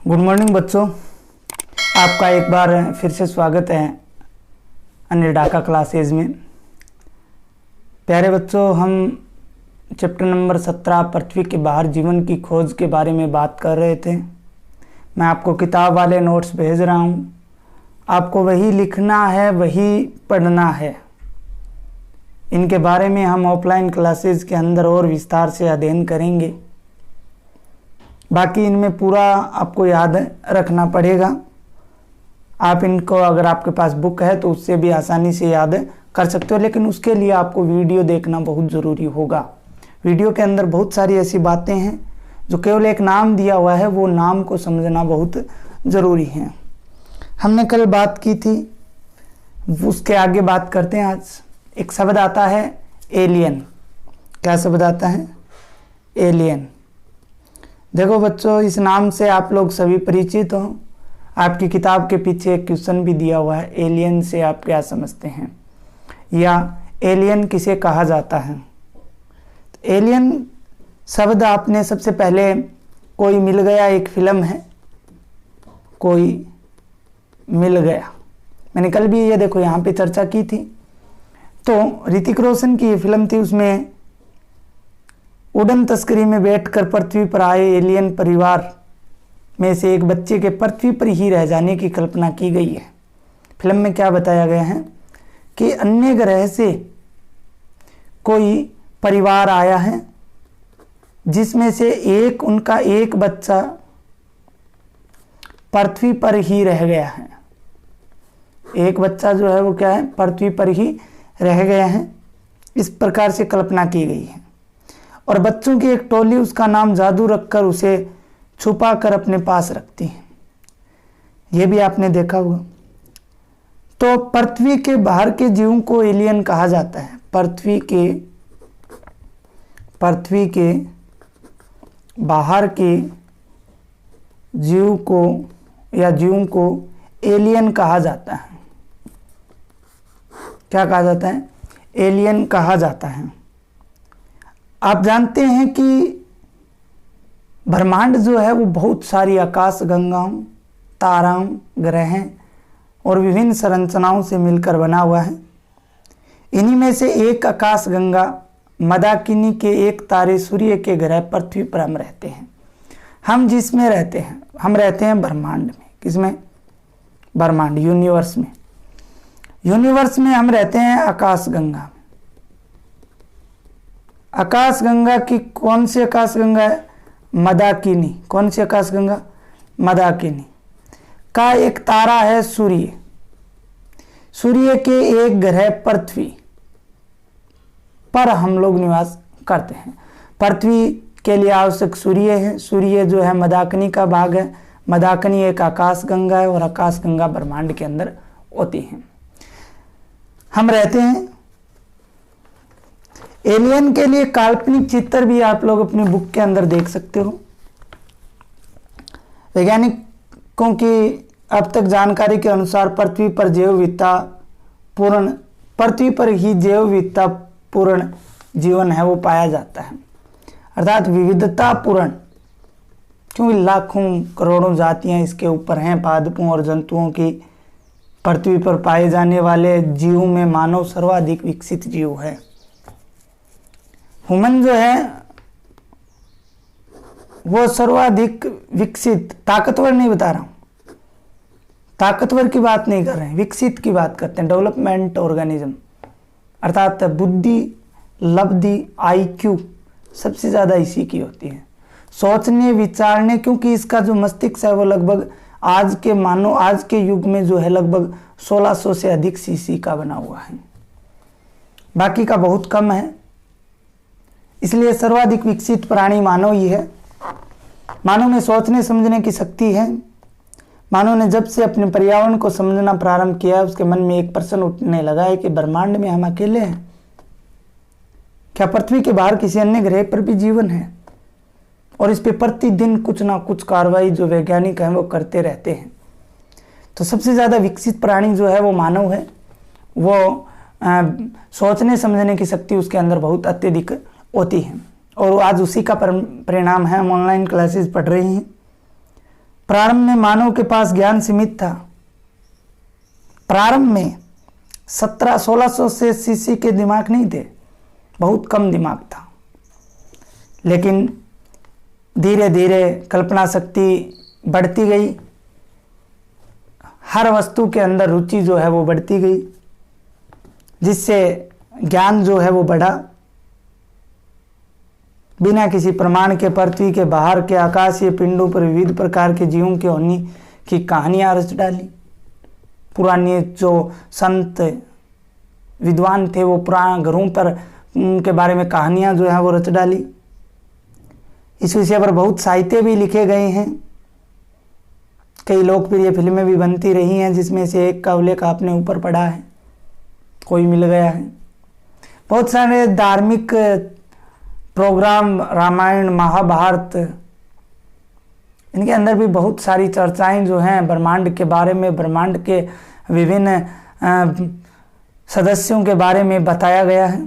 Good morning बच्चों, आपका एक बार फिर से स्वागत है अनिल ढाका क्लासेज में। प्यारे बच्चों, हम चैप्टर नंबर 17 पृथ्वी के बाहर जीवन की खोज के बारे में बात कर रहे थे। मैं आपको किताब वाले नोट्स भेज रहा हूँ, आपको वही लिखना है, वही पढ़ना है। इनके बारे में हम ऑफलाइन क्लासेज के अंदर और विस्तार से अध्ययन करेंगे। बाकी इनमें पूरा आपको याद रखना पड़ेगा। आप इनको अगर आपके पास बुक है तो उससे भी आसानी से याद कर सकते हो, लेकिन उसके लिए आपको वीडियो देखना बहुत ज़रूरी होगा। वीडियो के अंदर बहुत सारी ऐसी बातें हैं जो केवल एक नाम दिया हुआ है, वो नाम को समझना बहुत ज़रूरी है। हमने कल बात की थी, उसके आगे बात करते हैं। आज एक शब्द आता है एलियन। क्या शब्द आता है? एलियन। देखो बच्चों, इस नाम से आप लोग सभी परिचित हो। आपकी किताब के पीछे एक क्वेश्चन भी दिया हुआ है, एलियन से आप क्या समझते हैं, या एलियन किसे कहा जाता है। तो एलियन शब्द आपने सबसे पहले कोई मिल गया, एक फिल्म है कोई मिल गया, मैंने कल भी ये देखो यहाँ पे चर्चा की थी। तो ऋतिक रोशन की ये फिल्म थी, उसमें उड़न तस्करी में बैठकर पृथ्वी पर आए एलियन परिवार में से एक बच्चे के पृथ्वी पर ही रह जाने की कल्पना की गई है। फिल्म में क्या बताया गया है कि अन्य ग्रह से कोई परिवार आया है, जिसमें से उनका एक बच्चा पृथ्वी पर ही रह गया है। एक बच्चा जो है वो क्या है, पृथ्वी पर ही रह गया है। इस प्रकार से कल्पना की गई है। और बच्चों की एक टोली उसका नाम जादू रखकर उसे छुपा कर अपने पास रखती है। यह भी आपने देखा होगा। तो पृथ्वी के बाहर के जीवों को एलियन कहा जाता है। पृथ्वी के बाहर के जीव को या जीवों को एलियन कहा जाता है। क्या कहा जाता है? एलियन कहा जाता है। आप जानते हैं कि ब्रह्मांड जो है वो बहुत सारी आकाश गंगाओं, ताराओं, ग्रहों और विभिन्न संरचनाओं से मिलकर बना हुआ है। इन्हीं में से एक आकाश गंगा मंदाकिनी के एक तारे सूर्य के ग्रह पृथ्वी पर हम रहते हैं। हम जिसमें रहते हैं, हम रहते हैं ब्रह्मांड में। किसमें? ब्रह्मांड, यूनिवर्स में। यूनिवर्स में हम रहते हैं आकाश गंगा में। आकाश गंगा की कौन सी आकाश गंगा है? मंदाकिनी। कौन सी आकाश गंगा? मंदाकिनी का एक तारा है सूर्य। सूर्य के एक ग्रह पृथ्वी पर हम लोग निवास करते हैं। पृथ्वी के लिए आवश्यक सूर्य है। सूर्य जो है मंदाकिनी का भाग है। मंदाकिनी एक आकाश गंगा है और आकाश गंगा ब्रह्मांड के अंदर होती है। हम रहते हैं। एलियन के लिए काल्पनिक चित्र भी आप लोग अपनी बुक के अंदर देख सकते हो। वैज्ञानिकों की अब तक जानकारी के अनुसार पृथ्वी पर ही जैव विविधता पूर्ण जीवन है वो पाया जाता है, अर्थात विविधता पूर्ण, क्योंकि लाखों करोड़ों जातियां इसके ऊपर हैं। पादपों और जंतुओं की पृथ्वी पर पाए जाने वाले जीवों में मानव सर्वाधिक विकसित जीव है। ह्यूमन जो है वो सर्वाधिक विकसित, ताकतवर नहीं बता रहा हूं, ताकतवर की बात नहीं कर रहे हैं, विकसित की बात करते हैं। डेवलपमेंट ऑर्गेनिज्म, अर्थात बुद्धि, लब्धि, आईक्यू सबसे ज़्यादा इसी की होती है। सोचने विचारने, क्योंकि इसका जो मस्तिष्क है वो लगभग आज के युग में जो है लगभग 1600 से अधिक सीसी का बना हुआ है, बाकी का बहुत कम है। इसलिए सर्वाधिक विकसित प्राणी मानव ही है। मानव में सोचने समझने की शक्ति है। मानव ने जब से अपने पर्यावरण को समझना प्रारंभ किया, उसके मन में एक प्रश्न उठने लगा है कि ब्रह्मांड में हम अकेले हैं? क्या पृथ्वी के बाहर किसी अन्य ग्रह पर भी जीवन है? और इस पे प्रतिदिन कुछ ना कुछ कार्रवाई जो वैज्ञानिक हैं वो करते रहते हैं। तो सबसे ज़्यादा विकसित प्राणी जो है वो मानव है। वो सोचने समझने की शक्ति उसके अंदर बहुत अत्यधिक होती है, और आज उसी का परिणाम है हम ऑनलाइन क्लासेस पढ़ रहे हैं। प्रारंभ में मानव के पास ज्ञान सीमित था। प्रारंभ में 1600 से सीसी के दिमाग नहीं थे, बहुत कम दिमाग था। लेकिन धीरे धीरे कल्पना शक्ति बढ़ती गई, हर वस्तु के अंदर रुचि जो है वो बढ़ती गई, जिससे ज्ञान जो है वो बढ़ा। बिना किसी प्रमाण के पृथ्वी के बाहर के आकाशीय पिंडों पर विविध प्रकार के जीवों के होने की कहानियां रच डाली। पुराने जो संत विद्वान थे वो पुराने घरों पर उनके बारे में कहानियां जो है वो रच डाली। इस विषय पर बहुत साहित्य भी लिखे गए हैं, कई लोकप्रिय फिल्में भी बनती रही हैं, जिसमें से एक का उल्लेख आपने ऊपर पढ़ा है, कोई मिल गया है। बहुत सारे धार्मिक प्रोग्राम, रामायण, महाभारत, इनके अंदर भी बहुत सारी चर्चाएं जो हैं ब्रह्मांड के बारे में, ब्रह्मांड के विभिन्न सदस्यों के बारे में बताया गया है।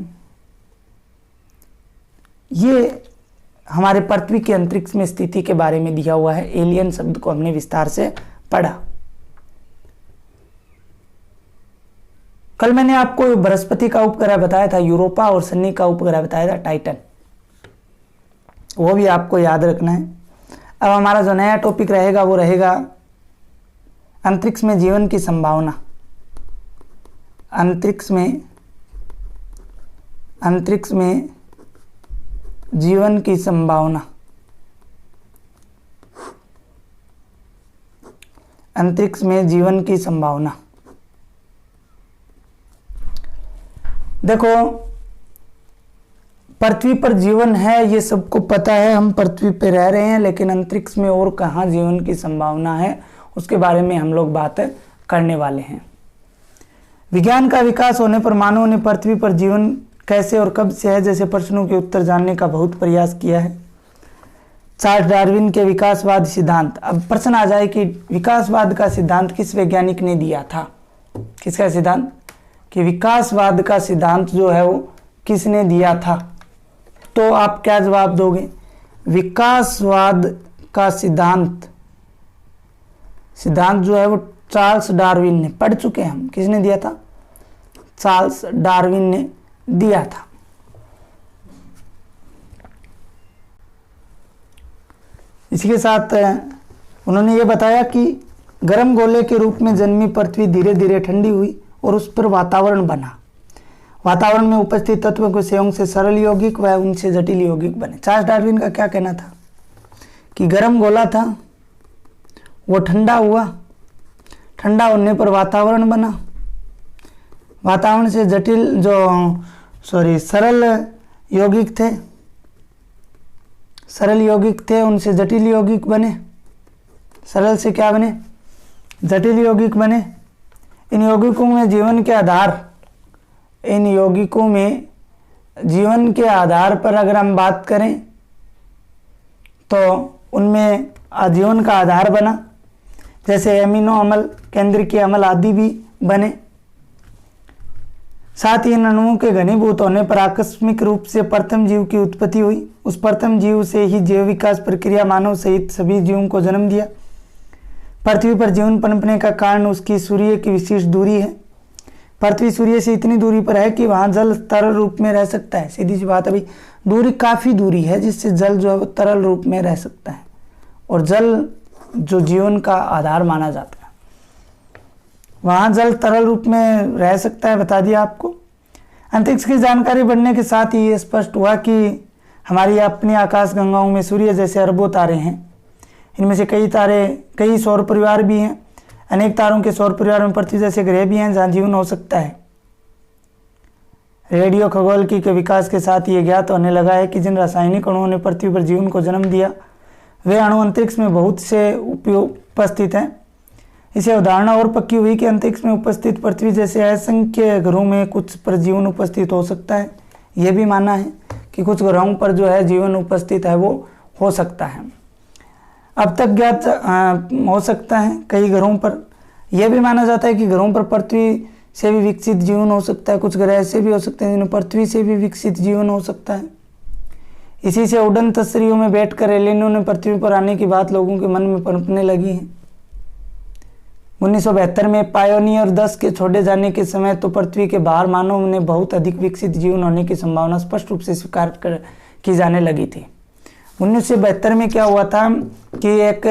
ये हमारे पृथ्वी के अंतरिक्ष में स्थिति के बारे में दिया हुआ है। एलियन शब्द को हमने विस्तार से पढ़ा। कल मैंने आपको बृहस्पति का उपग्रह बताया था यूरोपा और शनि का उपग्रह बताया था टाइटन, वो भी आपको याद रखना है। अब हमारा जो नया टॉपिक रहेगा वो रहेगा अंतरिक्ष में जीवन की संभावना। अंतरिक्ष में जीवन की संभावना। अंतरिक्ष में जीवन की संभावना। देखो, पृथ्वी पर जीवन है ये सबको पता है, हम पृथ्वी पे रह रहे हैं, लेकिन अंतरिक्ष में और कहाँ जीवन की संभावना है उसके बारे में हम लोग बात करने वाले हैं। विज्ञान का विकास होने पर मानव ने पृथ्वी पर जीवन कैसे और कब से है जैसे प्रश्नों के उत्तर जानने का बहुत प्रयास किया है। चार्ल्स डार्विन के विकासवाद सिद्धांत। अब प्रश्न आ जाए कि विकासवाद का सिद्धांत किस वैज्ञानिक ने दिया था? किसका सिद्धांत? कि विकासवाद का सिद्धांत जो है वो किसने दिया था? तो आप क्या जवाब दोगे? विकासवाद का सिद्धांत जो है वो चार्ल्स डार्विन ने, पढ़ चुके हैं हम। किसने दिया था? चार्ल्स डार्विन ने दिया था। इसी के साथ उन्होंने ये बताया कि गर्म गोले के रूप में जन्मी पृथ्वी धीरे धीरे ठंडी हुई और उस पर वातावरण बना। वातावरण में उपस्थित तत्वों के संयोग से सरल यौगिक व उनसे जटिल यौगिक बने। चार्ल्स डार्विन का क्या कहना था कि गर्म गोला था, वो ठंडा हुआ, ठंडा होने पर वातावरण बना, वातावरण से जटिल सरल यौगिक थे, उनसे जटिल यौगिक बने। सरल से क्या बने? जटिल यौगिक बने। इन यौगिकों में जीवन के आधार पर अगर हम बात करें तो उनमें आजीवन का आधार बना, जैसे एमिनो अम्ल, केंद्रीय अम्ल आदि भी बने। साथ ही इन अणुओं के घनीभूत होने पर आकस्मिक रूप से प्रथम जीव की उत्पत्ति हुई। उस प्रथम जीव से ही जैव विकास प्रक्रिया मानव सहित सभी जीवों को जन्म दिया। पृथ्वी पर जीवन पनपने का कारण उसकी सूर्य की विशेष दूरी है। पृथ्वी सूर्य से इतनी दूरी पर है कि वहां जल तरल रूप में रह सकता है। सीधी सी बात, अभी दूरी काफ़ी दूरी है जिससे जल जो है वो तरल रूप में रह सकता है, और जल जो जीवन का आधार माना जाता है, वहाँ जल तरल रूप में रह सकता है, बता दिया आपको। अंतरिक्ष की जानकारी बढ़ने के साथ ही ये स्पष्ट हुआ कि हमारी अपनी आकाश गंगाओं में सूर्य जैसे अरबों तारे हैं। इनमें से कई सौर परिवार भी हैं। अनेक तारों के सौर परिवार में पृथ्वी जैसे ग्रह भी हैं जहाँ जीवन हो सकता है। रेडियो खगोलिकी के विकास के साथ ये ज्ञात होने लगा है कि जिन रासायनिक अणुओं ने पृथ्वी पर जीवन को जन्म दिया वे अणु अंतरिक्ष में बहुत से उपस्थित हैं। इसे अवधारणा और पक्की हुई कि अंतरिक्ष में उपस्थित पृथ्वी जैसे असंख्य ग्रहों में कुछ पर जीवन उपस्थित हो सकता है। यह भी माना है कि कुछ ग्रहों पर जो है जीवन उपस्थित है वो हो सकता है। अब तक ज्ञात हो सकता है कई ग्रहों पर। यह भी माना जाता है कि ग्रहों पर पृथ्वी से भी विकसित जीवन हो सकता है। कुछ ग्रह ऐसे भी हो सकते हैं जिनमें पृथ्वी से भी विकसित जीवन हो सकता है। इसी से उड़न तस्वीरों में बैठकर एलियनों ने पृथ्वी पर आने की बात लोगों के मन में पनपने लगी है। 1972 में पायोनियर 10 के छोड़े जाने के समय तो पृथ्वी के बाहर मानव ने बहुत अधिक विकसित जीवन होने की संभावना स्पष्ट रूप से स्वीकार की जाने लगी थी। 1972 में क्या हुआ था कि एक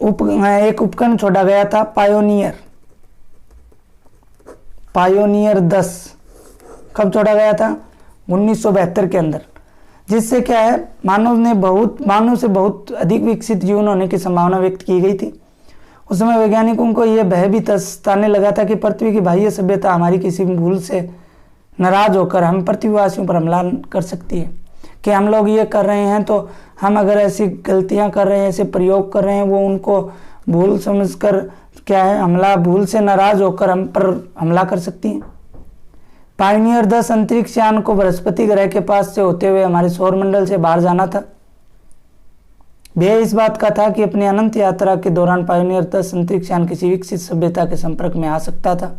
उपकरण छोड़ा गया था पायोनियर 10। कब छोड़ा गया था? 1972 के अंदर, जिससे क्या है मानव से बहुत अधिक विकसित जीवन होने की संभावना व्यक्त की गई थी। उस समय वैज्ञानिकों को यह भय भी ताने लगा था कि पृथ्वी की बाह्य सभ्यता हमारी किसी भूल से नाराज होकर हम पृथ्वीवासियों पर हमला कर सकती है, कि हम लोग ये कर रहे हैं तो हम अगर ऐसी गलतियां कर रहे हैं, ऐसे प्रयोग कर रहे हैं, वो उनको भूल समझकर क्या है भूल से नाराज होकर हम पर हमला कर सकती हैं। पायनियर 10 अंतरिक्ष यान को बृहस्पति ग्रह के पास से होते हुए हमारे सौरमंडल से बाहर जाना था। ध्येय इस बात का था कि अपनी अनंत यात्रा के दौरान पायनियर 10 अंतरिक्ष यान किसी विकसित सभ्यता के संपर्क में आ सकता था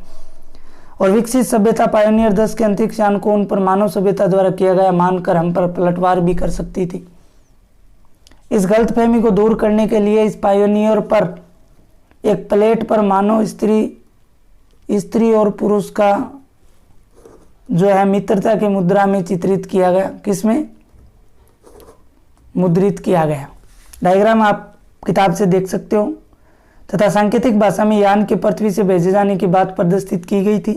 और विकसित सभ्यता पायनियर 10 के अंतरिक्ष यान को उन पर मानव सभ्यता द्वारा किया गया मानकर हम पर पलटवार भी कर सकती थी। इस गलतफहमी को दूर करने के लिए इस पायनियर पर एक प्लेट पर मानव स्त्री और पुरुष का जो है मित्रता की मुद्रा में चित्रित किया गया। किसमें मुद्रित किया गया? डायग्राम आप किताब से देख सकते हो। तथा सांकेतिक भाषा में यान के पृथ्वी से भेजे जाने की बात प्रदर्शित की गई थी।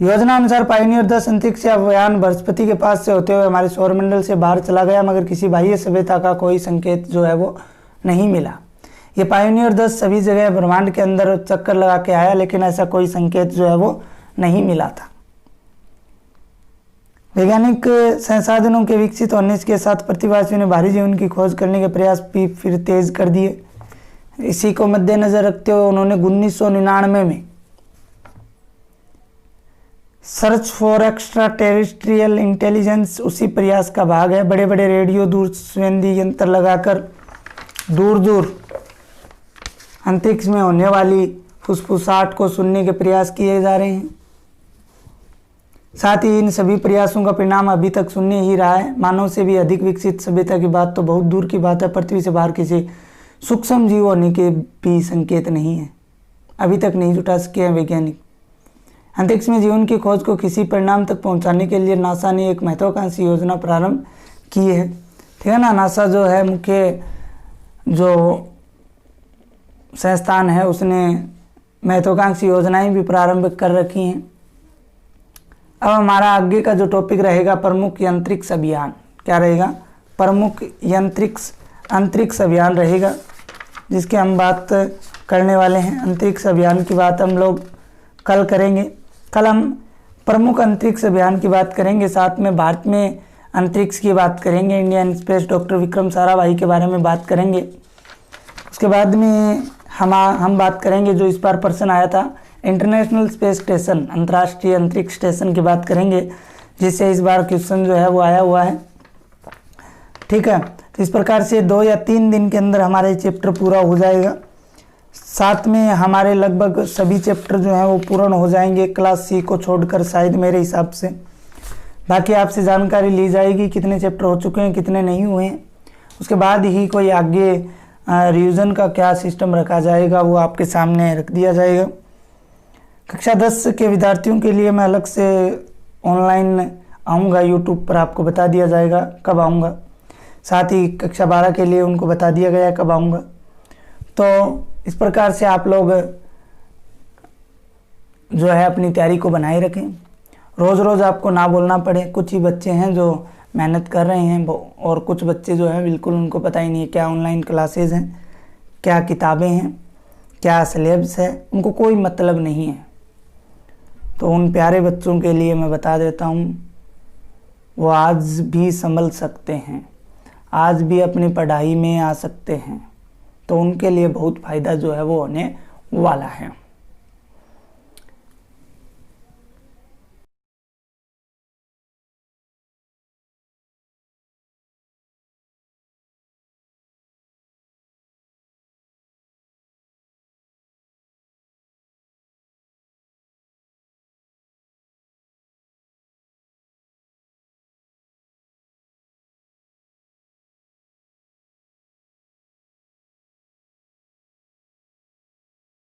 योजना अनुसार पायनियर 10 अंतरिक्ष यान बृहस्पति के पास से होते हुए हमारे सौरमंडल से बाहर चला गया, मगर किसी बाह्य सभ्यता का कोई संकेत जो है वो नहीं मिला। ये पायनियर 10 सभी जगह ब्रह्मांड के अंदर चक्कर लगा के आया, लेकिन ऐसा कोई संकेत जो है वो नहीं मिला था। वैज्ञानिक संसाधनों के विकसित होने के साथ पृथ्वीवासियों ने बाहरी जीवन की खोज करने के प्रयास भी फिर तेज कर दिए। इसी को मद्देनजर रखते हुए उन्होंने 1999 में search for extra terrestrial intelligence उसी प्रयास का भाग है। बड़े बड़े रेडियो दूरसंवेदी यंत्र लगाकर दूर दूर अंतरिक्ष में होने वाली फुसफुसाहट को सुनने के प्रयास किए जा रहे हैं। साथ ही इन सभी प्रयासों का परिणाम अभी तक शून्य ही रहा है। मानव से भी अधिक विकसित सभ्यता की बात तो बहुत दूर की बात है, पृथ्वी से बाहर किसी सूक्ष्म जीव होने के भी संकेत नहीं है, अभी तक नहीं जुटा सके हैं वैज्ञानिक। अंतरिक्ष में जीवन की खोज को किसी परिणाम तक पहुंचाने के लिए नासा ने एक महत्वाकांक्षी योजना प्रारंभ की है। ठीक है ना, नासा जो है मुख्य जो संस्थान है उसने महत्वाकांक्षी योजनाएं भी प्रारंभ कर रखी हैं। अब हमारा आगे का जो टॉपिक रहेगा प्रमुख अंतरिक्ष अभियान। क्या रहेगा? प्रमुख अंतरिक्ष अभियान रहेगा, जिसकी हम बात करने वाले हैं। अंतरिक्ष अभियान की बात हम लोग कल करेंगे। कल हम प्रमुख अंतरिक्ष अभियान की बात करेंगे, साथ में भारत में अंतरिक्ष की बात करेंगे। Indian space doctor Vikram Sarabhai के बारे में बात करेंगे। उसके बाद में हम बात करेंगे जो इस बार प्रश्न आया था इंटरनेशनल स्पेस स्टेशन, अंतर्राष्ट्रीय अंतरिक्ष स्टेशन की बात करेंगे, जिससे इस बार क्वेश्चन जो है वो आया हुआ है। ठीक है, तो इस प्रकार से 2 या 3 दिन के अंदर हमारा ये चैप्टर पूरा हो जाएगा। साथ में हमारे लगभग सभी चैप्टर जो हैं वो पूर्ण हो जाएंगे, क्लास सी को छोड़कर शायद मेरे हिसाब से। बाकी आपसे जानकारी ली जाएगी कितने चैप्टर हो चुके हैं, कितने नहीं हुए हैं। उसके बाद ही कोई आगे रिवीजन का क्या सिस्टम रखा जाएगा वो आपके सामने रख दिया जाएगा। कक्षा 10 के विद्यार्थियों के लिए मैं अलग से ऑनलाइन आऊँगा, यूट्यूब पर आपको बता दिया जाएगा कब आऊँगा। साथ ही कक्षा 12 के लिए उनको बता दिया गया कब आऊँगा। तो इस प्रकार से आप लोग जो है अपनी तैयारी को बनाए रखें, रोज़ रोज़ आपको ना बोलना पड़े। कुछ ही बच्चे हैं जो मेहनत कर रहे हैं और कुछ बच्चे जो हैं बिल्कुल उनको पता ही नहीं है क्या ऑनलाइन क्लासेस हैं, क्या किताबें हैं, क्या सिलेबस है, उनको कोई मतलब नहीं है। तो उन प्यारे बच्चों के लिए मैं बता देता हूँ, वो आज भी संभल सकते हैं, आज भी अपनी पढ़ाई में आ सकते हैं। तो उनके लिए बहुत फ़ायदा जो है वो होने वाला है।